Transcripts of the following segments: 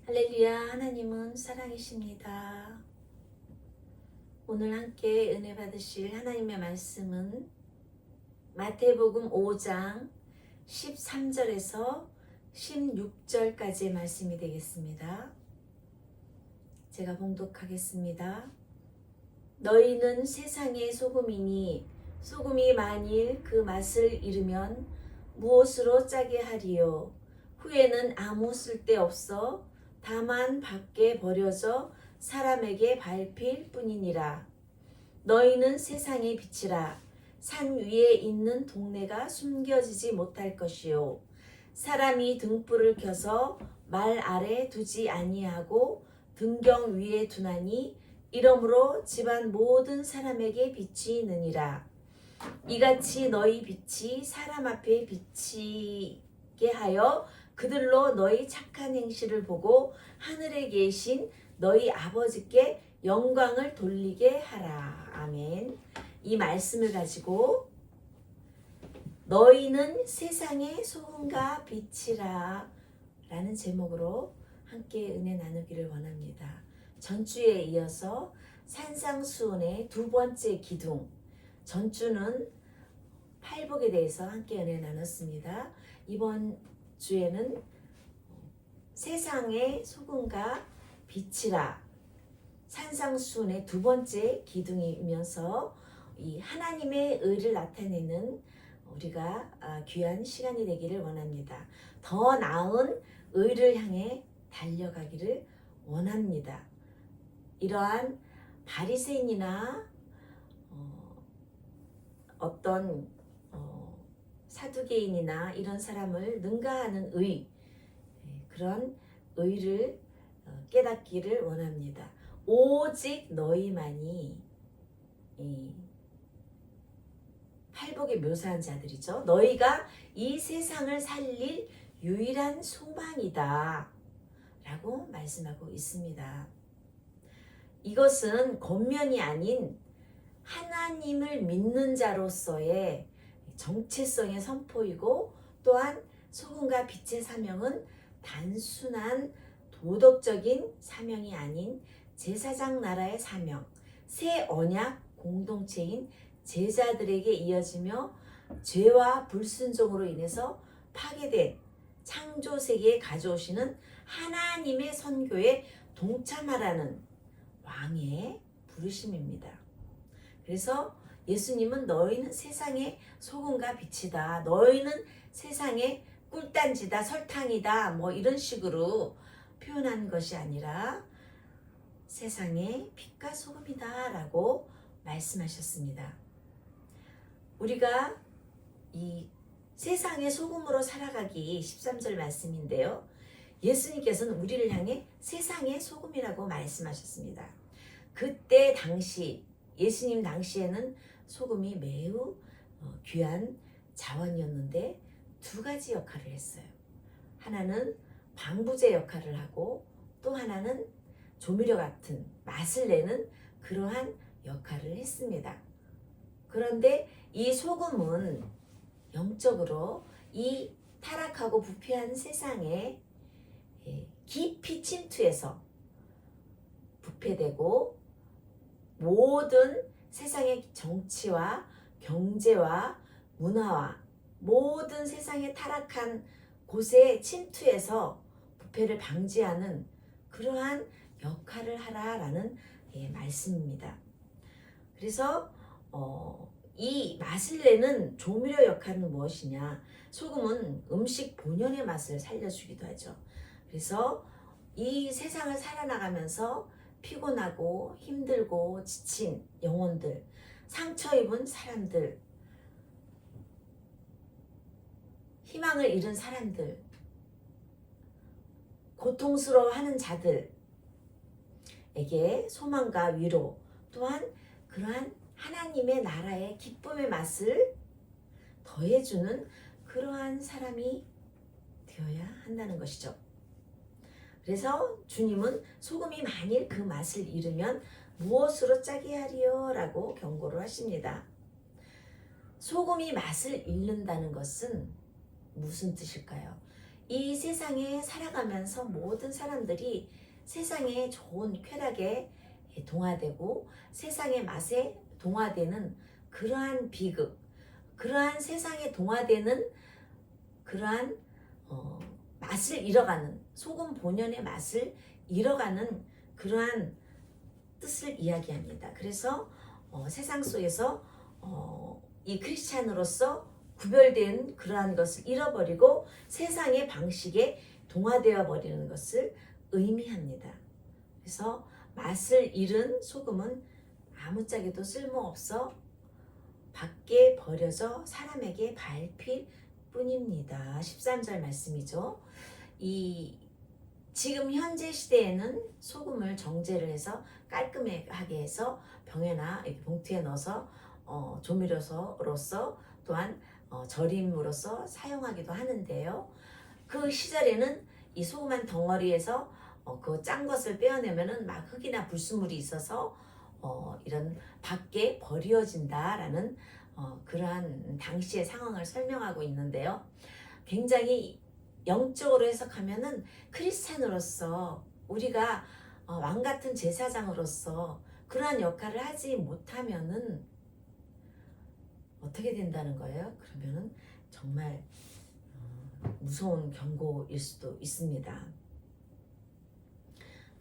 할렐루야, 하나님은 사랑이십니다. 오늘 함께 은혜 받으실 하나님의 말씀은 마태복음 5장 13절에서 16절까지의 말씀이 되겠습니다. 제가 봉독하겠습니다. 너희는 세상의 소금이니 소금이 만일 그 맛을 잃으면 무엇으로 짜게 하리요? 후에는 아무 쓸데없어 다만 밖에 버려져 사람에게 밟힐 뿐이니라. 너희는 세상의 빛이라. 산 위에 있는 동네가 숨겨지지 못할 것이요. 사람이 등불을 켜서 말 아래 두지 아니하고 등경 위에 두나니 이러므로 집안 모든 사람에게 빛이 느니라. 이같이 너희 빛이 사람 앞에 비치게 하여 그들로 너희 착한 행실을 보고 하늘에 계신 너희 아버지께 영광을 돌리게 하라. 아멘. 이 말씀을 가지고 너희는 세상의 소금과 빛이라 라는 제목으로 함께 은혜 나누기를 원합니다. 전주에 이어서 산상수훈의 두 번째 기둥, 전주는 팔복에 대해서 함께 은혜 나눴습니다. 이번 주에는 세상의 소금과 빛이라 산상수훈의 두 번째 기둥이면서 이 하나님의 의를 나타내는 우리가 귀한 시간이 되기를 원합니다. 더 나은 의를 향해 달려가기를 원합니다. 이러한 바리새인이나 어떤 사두개인이나 이런 사람을 능가하는 의, 그런 의를 깨닫기를 원합니다. 오직 너희만이 팔복에 묘사한 자들이죠. 너희가 이 세상을 살릴 유일한 소망이다 라고 말씀하고 있습니다. 이것은 겉면이 아닌 하나님을 믿는 자로서의 정체성의 선포이고, 또한 소금과 빛의 사명은 단순한 도덕적인 사명이 아닌 제사장 나라의 사명, 새 언약 공동체인 제자들에게 이어지며 죄와 불순종으로 인해서 파괴된 창조 세계에 가져오시는 하나님의 선교에 동참하라는 왕의 부르심입니다. 그래서 예수님은 너희는 세상의 소금과 빛이다, 너희는 세상의 꿀단지다, 설탕이다, 뭐 이런 식으로 표현한 것이 아니라 세상의 빛과 소금이다 라고 말씀하셨습니다. 우리가 이 세상의 소금으로 살아가기 13절 말씀인데요. 예수님께서는 우리를 향해 세상의 소금이라고 말씀하셨습니다. 그때 당시 예수님 당시에는 소금이 매우 귀한 자원이었는데 두 가지 역할을 했어요. 하나는 방부제 역할을 하고 또 하나는 조미료 같은 맛을 내는 그러한 역할을 했습니다. 그런데 이 소금은 영적으로 이 타락하고 부패한 세상에 깊이 침투해서 부패되고 모든 세상의 정치와 경제와 문화와 모든 세상의 타락한 곳에 침투해서 부패를 방지하는 그러한 역할을 하라라는 말씀입니다. 그래서 이 맛을 내는 조미료 역할은 무엇이냐? 소금은 음식 본연의 맛을 살려주기도 하죠. 그래서 이 세상을 살아나가면서 피곤하고 힘들고 지친 영혼들, 상처 입은 사람들, 희망을 잃은 사람들, 고통스러워하는 자들에게 소망과 위로, 또한 그러한 하나님의 나라의 기쁨의 맛을 더해주는 그러한 사람이 되어야 한다는 것이죠. 그래서 주님은 소금이 만일 그 맛을 잃으면 무엇으로 짜게 하리요? 라고 경고를 하십니다. 소금이 맛을 잃는다는 것은 무슨 뜻일까요? 이 세상에 살아가면서 모든 사람들이 세상의 좋은 쾌락에 동화되고 세상의 맛에 동화되는 그러한 비극, 그러한 세상에 동화되는 그러한 맛을 잃어가는, 소금 본연의 맛을 잃어가는 그러한 뜻을 이야기합니다. 그래서 세상 속에서 이 크리스찬으로서 구별된 그러한 것을 잃어버리고 세상의 방식에 동화되어 버리는 것을 의미합니다. 그래서 맛을 잃은 소금은 아무짝에도 쓸모없어 밖에 버려져 사람에게 밟힐 뿐입니다. 13절 말씀이죠. 이 지금 현재 시대에는 소금을 정제를 해서 깔끔하게 해서 병에나 이렇게 봉투에 넣어서 조미료로서 또한 절임으로써 사용하기도 하는데요. 그 시절에는 이 소금 한 덩어리에서 그 짠 것을 빼어내면은 막 흙이나 불순물이 있어서 이런 밖에 버려진다라는 그러한 당시의 상황을 설명하고 있는데요. 굉장히 영적으로 해석하면은 크리스찬으로서 우리가 왕 같은 제사장으로서 그러한 역할을 하지 못하면은 어떻게 된다는 거예요? 그러면은 정말 무서운 경고일 수도 있습니다.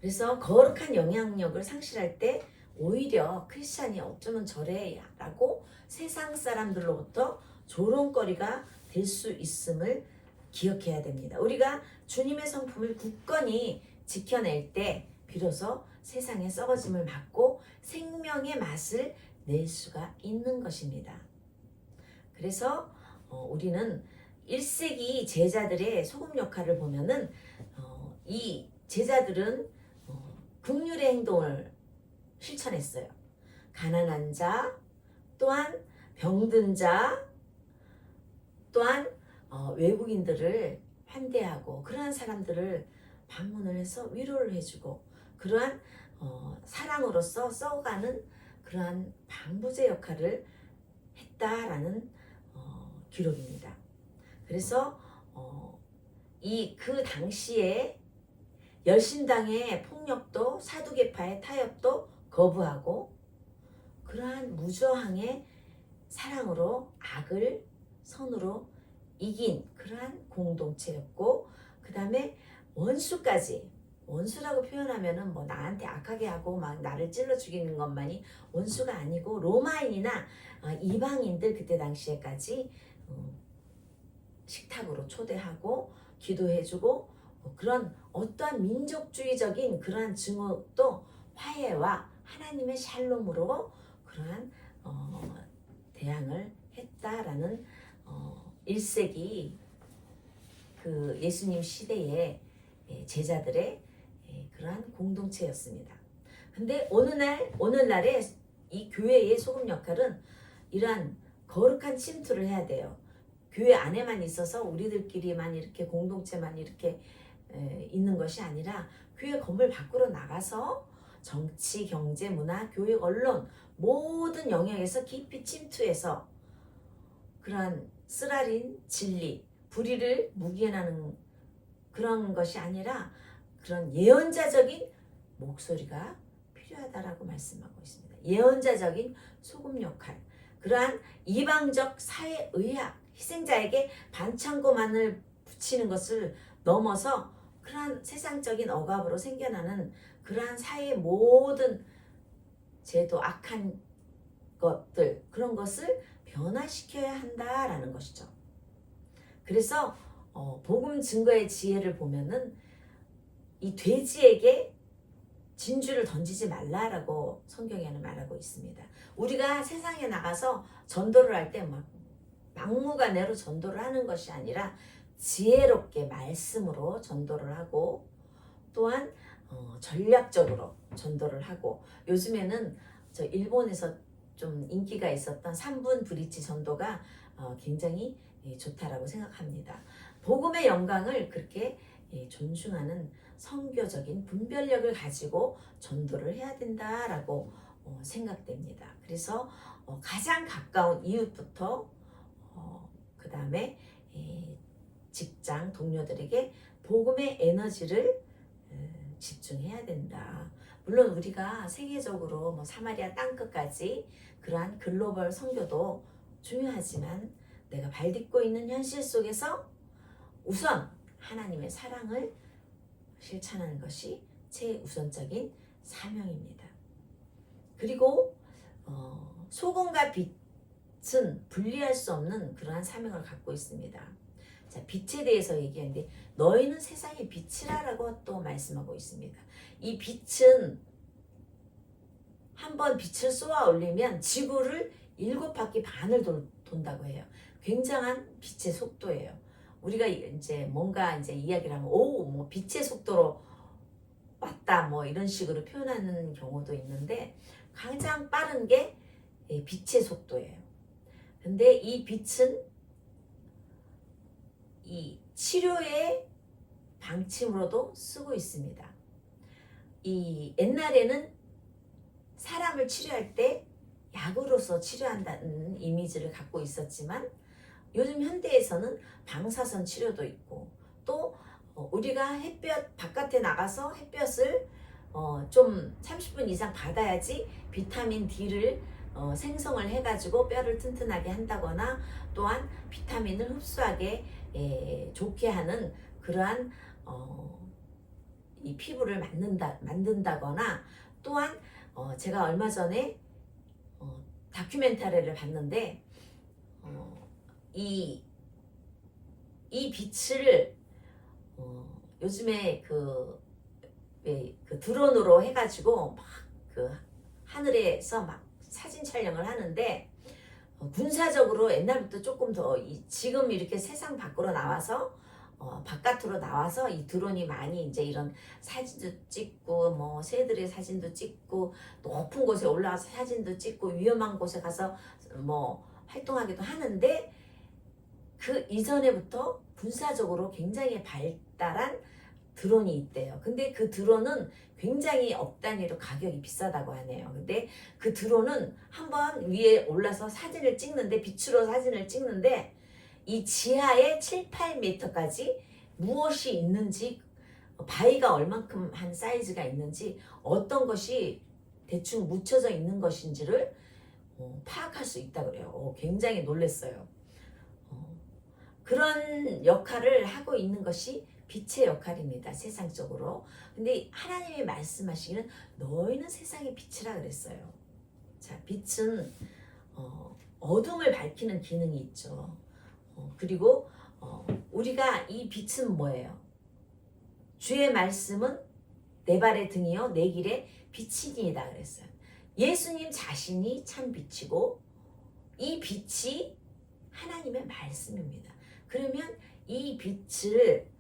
그래서 거룩한 영향력을 상실할 때 오히려 크리스찬이 어쩌면 저래 라고 세상 사람들로부터 조롱거리가 될 수 있음을 기억해야 됩니다. 우리가 주님의 성품을 굳건히 지켜낼 때 비로소 세상의 썩어짐을 막고 생명의 맛을 낼 수가 있는 것입니다. 그래서 우리는 1세기 제자들의 소금 역할을 보면은 이 제자들은 긍휼의 행동을 실천했어요. 가난한 자, 또한 병든 자, 또한 외국인들을 환대하고 그러한 사람들을 방문을 해서 위로를 해주고 그러한 사랑으로서 써가는 그러한 방부제 역할을 했다라는 기록입니다. 그래서 이 그 당시에 열신당의 폭력도 사두개파의 타협도 거부하고 그러한 무저항의 사랑으로 악을 선으로 이긴 그러한 공동체였고 그 다음에 원수까지 원수라고 표현하면은 뭐 나한테 악하게 하고 막 나를 찔러 죽이는 것만이 원수가 아니고 로마인이나 이방인들 그때 당시에까지 식탁으로 초대하고 기도해주고 그런 어떠한 민족주의적인 그러한 증오도 화해와 하나님의 샬롬으로 그러한 대항을 했다라는 1세기 그 예수님 시대의 제자들의 그러한 공동체였습니다. 근데 오늘날의 이 교회의 소금 역할은 이러한 거룩한 침투를 해야 돼요. 교회 안에만 있어서 우리들끼리만 이렇게 공동체만 이렇게 있는 것이 아니라 교회 건물 밖으로 나가서 정치, 경제, 문화, 교육, 언론 모든 영역에서 깊이 침투해서 그러한 쓰라린 진리, 불의를 묵인하는 그런 것이 아니라 그런 예언자적인 목소리가 필요하다라고 말씀하고 있습니다. 예언자적인 소금 역할, 그러한 이방적 사회의학, 희생자에게 반창고만을 붙이는 것을 넘어서 그러한 세상적인 억압으로 생겨나는 그러한 사회의 모든 제도 악한 것들 그런 것을 변화시켜야 한다라는 것이죠. 그래서 복음 증거의 지혜를 보면은 이 돼지에게 진주를 던지지 말라라고 성경에는 말하고 있습니다. 우리가 세상에 나가서 전도를 할 때 막 막무가내로 전도를 하는 것이 아니라 지혜롭게 말씀으로 전도를 하고 또한 전략적으로 전도를 하고 요즘에는 저 일본에서 좀 인기가 있었던 3분 브릿지 전도가 굉장히 좋다라고 생각합니다. 복음의 영광을 그렇게 존중하는 선교적인 분별력을 가지고 전도를 해야 된다라고 생각됩니다. 그래서 가장 가까운 이웃부터 그 다음에 직장 동료들에게 복음의 에너지를 집중해야 된다. 물론 우리가 세계적으로 뭐 사마리아 땅끝까지 그러한 글로벌 선교도 중요하지만 내가 발 딛고 있는 현실 속에서 우선 하나님의 사랑을 실천하는 것이 최우선적인 사명입니다. 그리고 소금과 빛은 분리할 수 없는 그러한 사명을 갖고 있습니다. 자, 빛에 대해서 얘기하는데 너희는 세상의 빛이라고 또 말씀하고 있습니다. 이 빛은 한번 빛을 쏘아 올리면 지구를 7바퀴 반을 돈다고 해요. 굉장한 빛의 속도예요. 우리가 이제 뭔가 이제 이야기를 하면 뭐 빛의 속도로 왔다 뭐 이런 식으로 표현하는 경우도 있는데 가장 빠른 게 빛의 속도예요. 근데 이 빛은 이 치료의 방침으로도 쓰고 있습니다. 이 옛날에는 사람을 치료할 때 약으로서 치료한다는 이미지를 갖고 있었지만 요즘 현대에서는 방사선 치료도 있고 또 우리가 햇볕 바깥에 나가서 햇볕을 좀 30분 이상 받아야지 비타민 D를 생성을 해가지고 뼈를 튼튼하게 한다거나 또한 비타민을 흡수하게 좋게 하는 그러한 이 피부를 만든다거나 또한 제가 얼마 전에 다큐멘터리를 봤는데 이 빛을 요즘에 그 드론으로 해가지고 막 그 하늘에서 막 사진 촬영을 하는데 군사적으로 옛날부터 조금 더 지금 이렇게 세상 밖으로 나와서 바깥으로 나와서 이 드론이 많이 이제 이런 사진도 찍고 뭐 새들의 사진도 찍고 높은 곳에 올라가서 사진도 찍고 위험한 곳에 가서 뭐 활동하기도 하는데 그 이전에부터 군사적으로 굉장히 발달한 드론이 있대요. 근데 그 드론은 굉장히 억 단위로 가격이 비싸다고 하네요. 근데 그 드론은 한번 위에 올라서 사진을 찍는데 빛으로 사진을 찍는데 이 지하에 7, 8m까지 무엇이 있는지 바위가 얼만큼 한 사이즈가 있는지 어떤 것이 대충 묻혀져 있는 것인지를 파악할 수 있다고 그래요. 굉장히 놀랐어요. 그런 역할을 하고 있는 것이 빛의 역할입니다. 세상적으로. 근데 하나님이 말씀하시기는 너희는 세상의 빛이라 그랬어요. 자, 빛은 어둠을 밝히는 기능이 있죠. 그리고 우리가 이 빛은 뭐예요? 주의 말씀은 내 발의 등이요 내 길의 빛이니이다 그랬어요. 예수님 자신이 참 빛이고 이 빛이 하나님의 말씀입니다. 그러면 이 빛을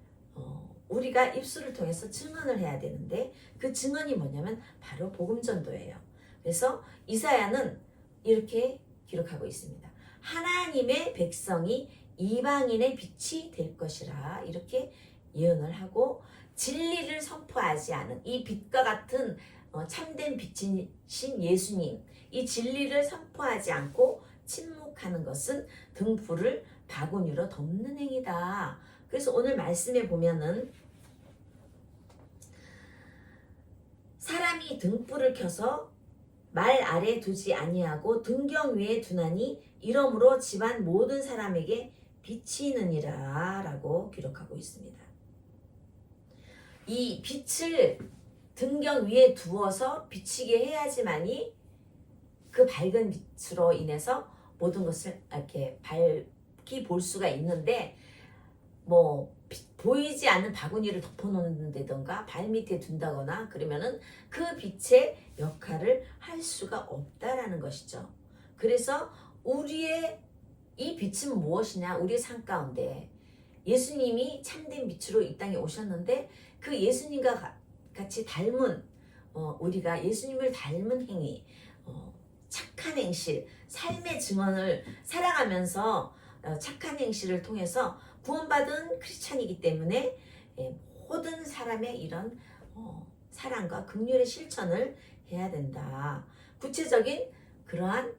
우리가 입술을 통해서 증언을 해야 되는데 그 증언이 뭐냐면 바로 복음 전도예요. 그래서 이사야는 이렇게 기록하고 있습니다. 하나님의 백성이 이방인의 빛이 될 것이라 이렇게 예언을 하고 진리를 선포하지 않은 이 빛과 같은 참된 빛이신 예수님 이 진리를 선포하지 않고 침묵하는 것은 등불을 바구니로 덮는 행위다. 그래서 오늘 말씀에 보면은 사람이 등불을 켜서 말 아래 두지 아니하고 등경 위에 두나니 이러므로 집안 모든 사람에게 비치느니라 라고 기록하고 있습니다. 이 빛을 등경 위에 두어서 비치게 해야지만이 그 밝은 빛으로 인해서 모든 것을 이렇게 밝히 볼 수가 있는데 뭐 보이지 않는 바구니를 덮어놓는다던가 발밑에 둔다거나 그러면은 그 빛의 역할을 할 수가 없다라는 것이죠. 그래서 우리의 이 빛은 무엇이냐? 우리의 삶 가운데 예수님이 참된 빛으로 이 땅에 오셨는데 그 예수님과 같이 닮은 우리가 예수님을 닮은 행위, 착한 행실, 삶의 증언을 살아가면서 착한 행실을 통해서 구원받은 크리스찬이기 때문에 모든 사람의 이런 사랑과 긍휼의 실천을 해야 된다. 구체적인 그러한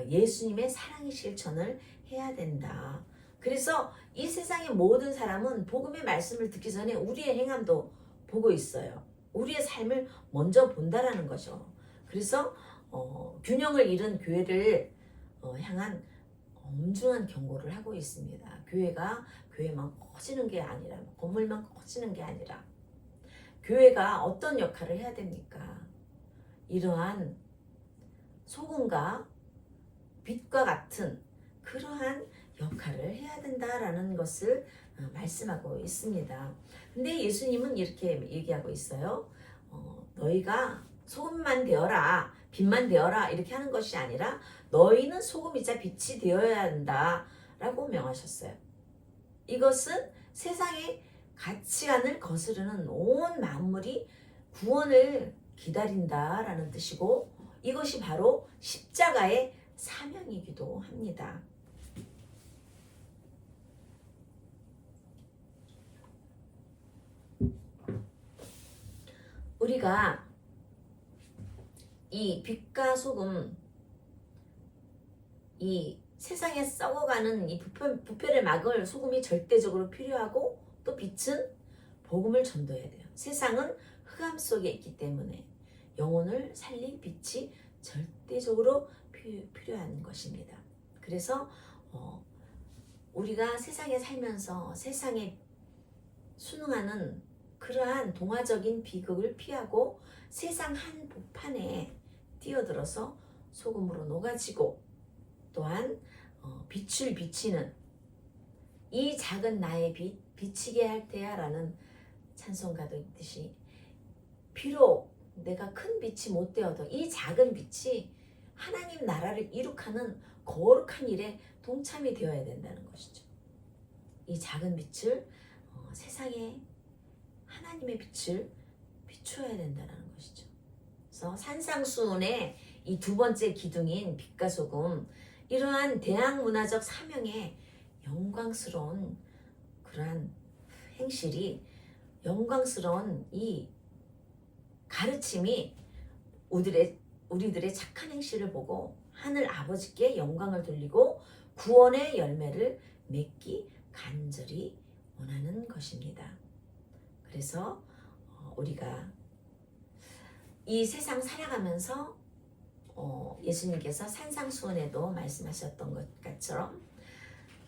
예수님의 사랑의 실천을 해야 된다. 그래서 이 세상의 모든 사람은 복음의 말씀을 듣기 전에 우리의 행함도 보고 있어요. 우리의 삶을 먼저 본다라는 거죠. 그래서 균형을 잃은 교회를 향한 엄중한 경고를 하고 있습니다. 교회가 교회만 커지는 게 아니라, 건물만 커지는 게 아니라 교회가 어떤 역할을 해야 됩니까? 이러한 소금과 빛과 같은 그러한 역할을 해야 된다라는 것을 말씀하고 있습니다. 근데 예수님은 이렇게 얘기하고 있어요. 너희가 소금만 되어라, 빛만 되어라 이렇게 하는 것이 아니라 너희는 소금이자 빛이 되어야 한다라고 명하셨어요. 이것은 세상의 가치관을 거스르는 온 만물이 구원을 기다린다라는 뜻이고 이것이 바로 십자가의 사명이기도 합니다. 우리가 이 빛과 소금, 이 세상에 썩어가는 이 부패를 막을 소금이 절대적으로 필요하고 또 빛은 복음을 전도해야 돼요. 세상은 흑암 속에 있기 때문에 영혼을 살릴 빛이 절대적으로 필요한 것입니다. 그래서 우리가 세상에 살면서 세상에 순응하는 그러한 동화적인 비극을 피하고 세상 한복판에 뛰어들어서 소금으로 녹아지고 또한 빛을 비치는 이 작은 나의 빛 비치게 할 테야 라는 찬송가도 있듯이 비록 내가 큰 빛이 못 되어도 이 작은 빛이 하나님 나라를 이룩하는 거룩한 일에 동참이 되어야 된다는 것이죠. 이 작은 빛을 세상에 하나님의 빛을 비추어야 된다는 것이죠. 그래서 산상수훈의 이 두 번째 기둥인 빛과 소금, 이러한 대항문화적 사명의 영광스러운 그러한 행실이, 영광스러운 이 가르침이 우리들의 착한 행실을 보고 하늘 아버지께 영광을 돌리고 구원의 열매를 맺기 간절히 원하는 것입니다. 그래서 우리가 이 세상 살아가면서 예수님께서 산상수훈에도 말씀하셨던 것처럼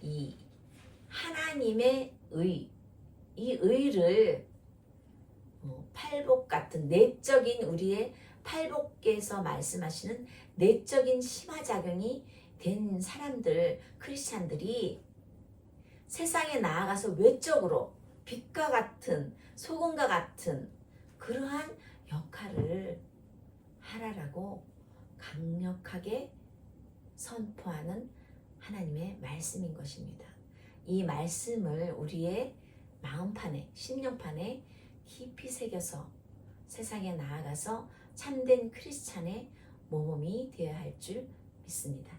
이 하나님의 의, 이 의를 팔복 같은 내적인 우리의 팔복에서 말씀하시는 내적인 심화작용이 된 사람들, 크리스찬들이 세상에 나아가서 외적으로 빛과 같은 소금과 같은 그러한 역할을 하라라고 강력하게 선포하는 하나님의 말씀인 것입니다. 이 말씀을 우리의 마음판에, 심령판에 깊이 새겨서 세상에 나아가서 참된 크리스찬의 모범이 되어야 할 줄 믿습니다.